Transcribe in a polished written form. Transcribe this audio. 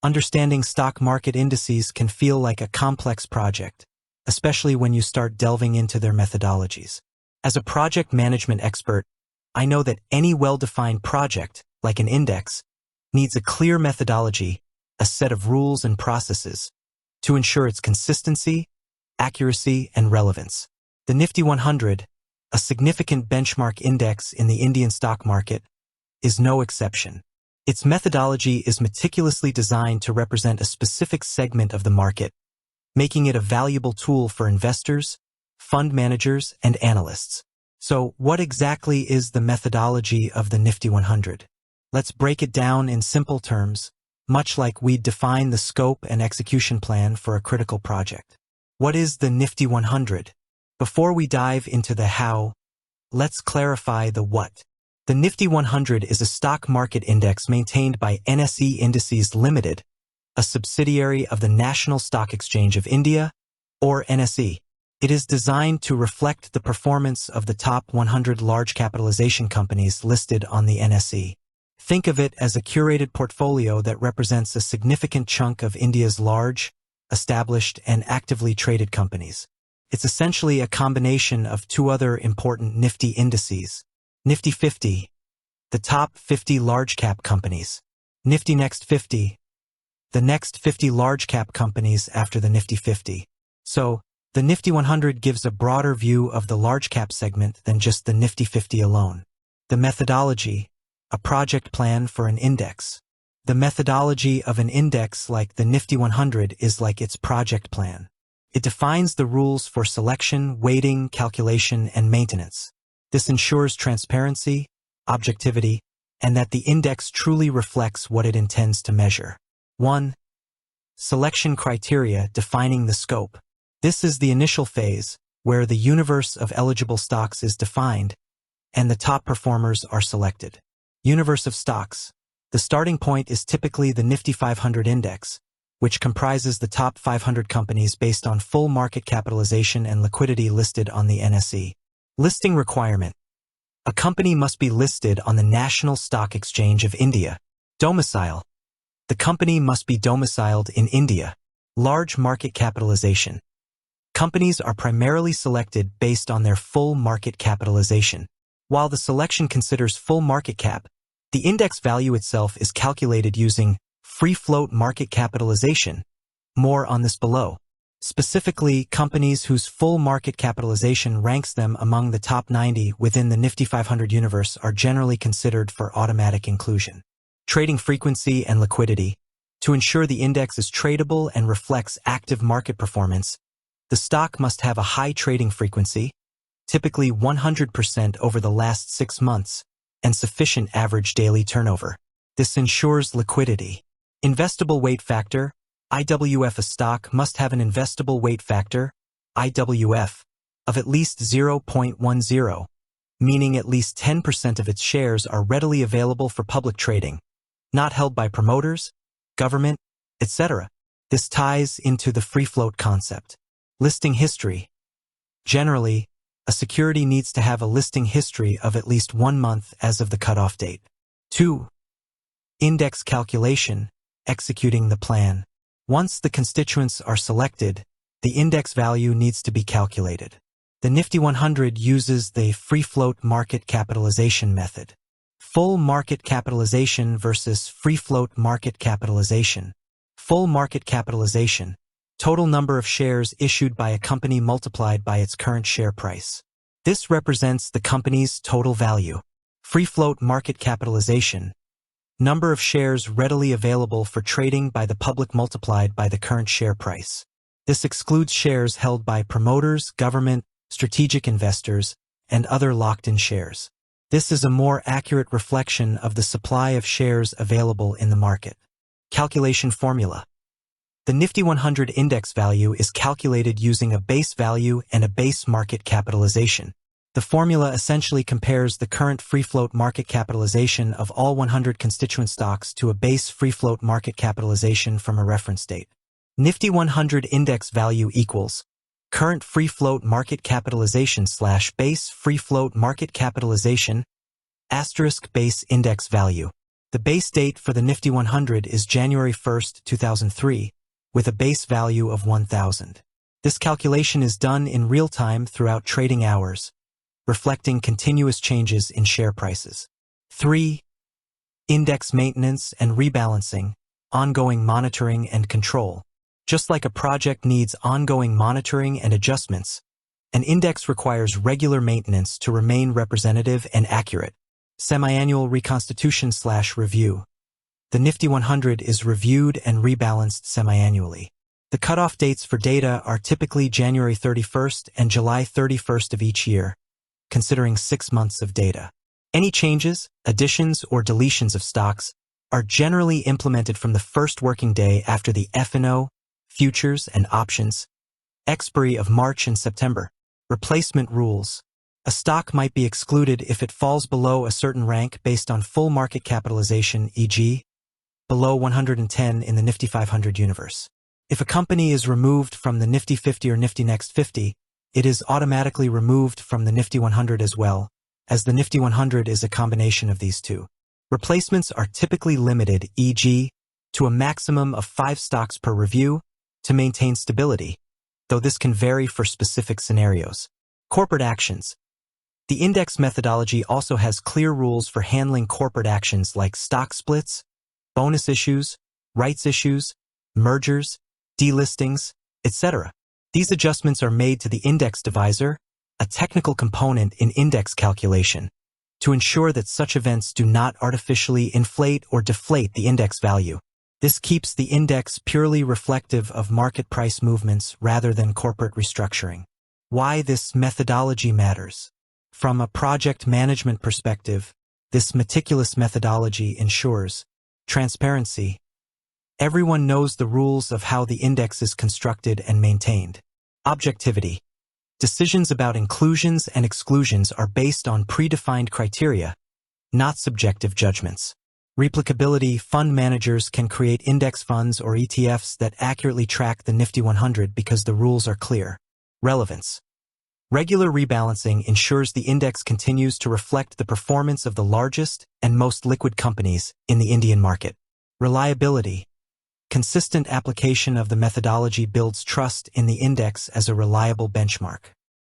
Understanding stock market indices can feel like a complex project, especially when you start delving into their methodologies. As a project management expert, I know that any well-defined project, like an index, needs a clear methodology, a set of rules and processes, to ensure its consistency, accuracy, and relevance. The Nifty 100, a significant benchmark index in the Indian stock market, is no exception. Its methodology is meticulously designed to represent a specific segment of the market, making it a valuable tool for investors, fund managers, and analysts. So, what exactly is the methodology of the Nifty 100? Let's break it down in simple terms, much like we'd define the scope and execution plan for a critical project. What is the Nifty 100? Before we dive into the how, let's clarify the what. The Nifty 100 is a stock market index maintained by NSE Indices Limited, a subsidiary of the National Stock Exchange of India, or NSE. It is designed to reflect the performance of the top 100 large capitalization companies listed on the NSE. Think of it as a curated portfolio that represents a significant chunk of India's large, established, and actively traded companies. It's essentially a combination of two other important Nifty indices. Nifty 50, the top 50 large-cap companies. Nifty Next 50, the next 50 large-cap companies after the Nifty 50. So, the Nifty 100 gives a broader view of the large-cap segment than just the Nifty 50 alone. The methodology, a project plan for an index. The methodology of an index like the Nifty 100 is like its project plan. It defines the rules for selection, weighting, calculation, and maintenance. This ensures transparency, objectivity, and that the index truly reflects what it intends to measure. 1. Selection criteria defining the scope. This is the initial phase, where the universe of eligible stocks is defined, and the top performers are selected. Universe of stocks. The starting point is typically the Nifty 500 index, which comprises the top 500 companies based on full market capitalization and liquidity listed on the NSE. Listing requirement. A company must be listed on the National Stock Exchange of India. Domicile. The company must be domiciled in India. Large market capitalization. Companies are primarily selected based on their full market capitalization. While the selection considers full market cap, the index value itself is calculated using free float market capitalization. More on this below. Specifically, companies whose full market capitalization ranks them among the top 90 within the Nifty 500 universe are generally considered for automatic inclusion. Trading frequency and liquidity. To ensure the index is tradable and reflects active market performance, the stock must have a high trading frequency, typically 100% over the last 6 months, and sufficient average daily turnover. This ensures liquidity. Investable weight factor, IWF. A stock must have an investable weight factor, IWF, of at least 0.10, meaning at least 10% of its shares are readily available for public trading, not held by promoters, government, etc. This ties into the free float concept. Listing history. Generally, a security needs to have a listing history of at least 1 month as of the cutoff date. 2. Index calculation, executing the plan. Once the constituents are selected, the index value needs to be calculated. The Nifty 100 uses the free float market capitalization method. Full market capitalization versus free float market capitalization. Full market capitalization. Total number of shares issued by a company multiplied by its current share price. This represents the company's total value. Free float market capitalization. Number of shares readily available for trading by the public multiplied by the current share price. This excludes shares held by promoters, government, strategic investors, and other locked-in shares. This is a more accurate reflection of the supply of shares available in the market. Calculation formula. The Nifty 100 index value is calculated using a base value and a base market capitalization. The formula essentially compares the current free float market capitalization of all 100 constituent stocks to a base free float market capitalization from a reference date. Nifty 100 index value equals current free float market capitalization / base free float market capitalization * base index value. The base date for the Nifty 100 is January 1st, 2003, with a base value of 1,000. This calculation is done in real time throughout trading hours, reflecting continuous changes in share prices. 3. Index maintenance and rebalancing, ongoing monitoring and control. Just like a project needs ongoing monitoring and adjustments, an index requires regular maintenance to remain representative and accurate. Semi-annual reconstitution/review. The Nifty 100 is reviewed and rebalanced semi-annually. The cutoff dates for data are typically January 31st and July 31st of each year, considering 6 months of data. Any changes, additions, or deletions of stocks are generally implemented from the first working day after the F&O, futures and options, expiry of March and September. Replacement rules. A stock might be excluded if it falls below a certain rank based on full market capitalization, e.g., below 110 in the Nifty 500 universe. If a company is removed from the Nifty 50 or Nifty Next 50, it is automatically removed from the Nifty 100 as well, as the Nifty 100 is a combination of these two. Replacements are typically limited, e.g., to a maximum of 5 stocks per review to maintain stability, though this can vary for specific scenarios. Corporate actions. The index methodology also has clear rules for handling corporate actions like stock splits, bonus issues, rights issues, mergers, delistings, etc. These adjustments are made to the index divisor, a technical component in index calculation, to ensure that such events do not artificially inflate or deflate the index value. This keeps the index purely reflective of market price movements rather than corporate restructuring. Why this methodology matters. From a project management perspective, this meticulous methodology ensures transparency. Everyone knows the rules of how the index is constructed and maintained. Objectivity. Decisions about inclusions and exclusions are based on predefined criteria, not subjective judgments. Replicability. Fund managers can create index funds or ETFs that accurately track the Nifty 100 because the rules are clear. Relevance. Regular rebalancing ensures the index continues to reflect the performance of the largest and most liquid companies in the Indian market. Reliability. Consistent application of the methodology builds trust in the index as a reliable benchmark.